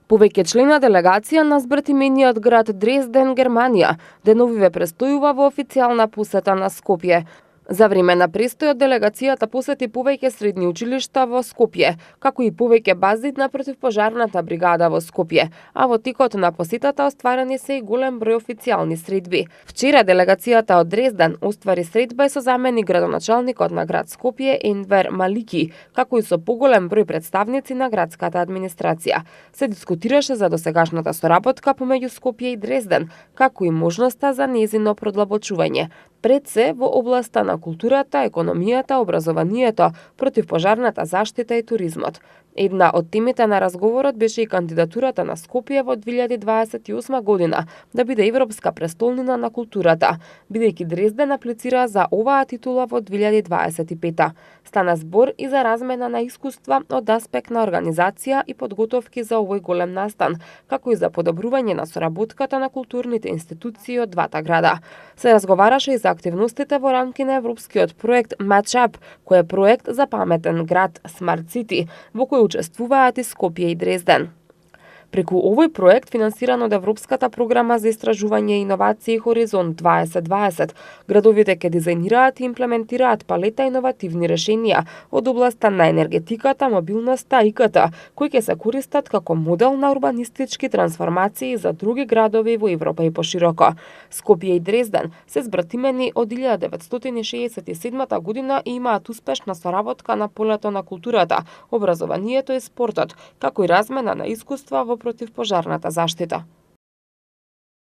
Повеќе члени на делегација на збратимениот град Дрезден, Германија, деновиве престојува во официјална посета на Скопје. За време на престојот делегацијата посети повеќе средни училишта во Скопје, како и повеќе бази на противпожарната бригада во Скопје, а во текот на посетата остварени се и голем број официјални средби. Вчера делегацијата од Дрезден оствари средба и со заменик градоначалникот на град Скопје Енвер Малики, како и со поголем број представници на градската администрација. Се дискутираше за досегашната соработка помеѓу Скопје и Дрезден, како и можноста за нејзино продлабочување, пред се во областа на културата, економијата, образованието, противпожарната заштита и туризмот. Една од темите на разговорот беше и кандидатурата на Скопје во 2028 година да биде европска престолнина на културата, бидејќи Дрезден аплицира за оваа титула во 2025. Стана збор и за размена на искуства од аспект на организација и подготовки за овој голем настан, како и за подобрување на соработката на културните институции од двата града. Се разговараше и за активностите во рамки на европскиот проект Match-Up, кој е проект за паметен град Smart City, во кој учествуваат и Скопје и Дрезден. Преку овој проект, финансиран од Европската програма за истражување и иновации Хоризонт 2020, градовите ќе дизајнираат и имплементираат палета иновативни решенија од областа на енергетиката, мобилноста и ИКТ, кои ќе се користат како модел на урбанистички трансформации за други градови во Европа и пошироко. Скопје и Дрезден се збратимени од 1967 година и имаат успешна соработка на полето на културата, образованието и спортот, како и размена на искуства во противпожарната заштита.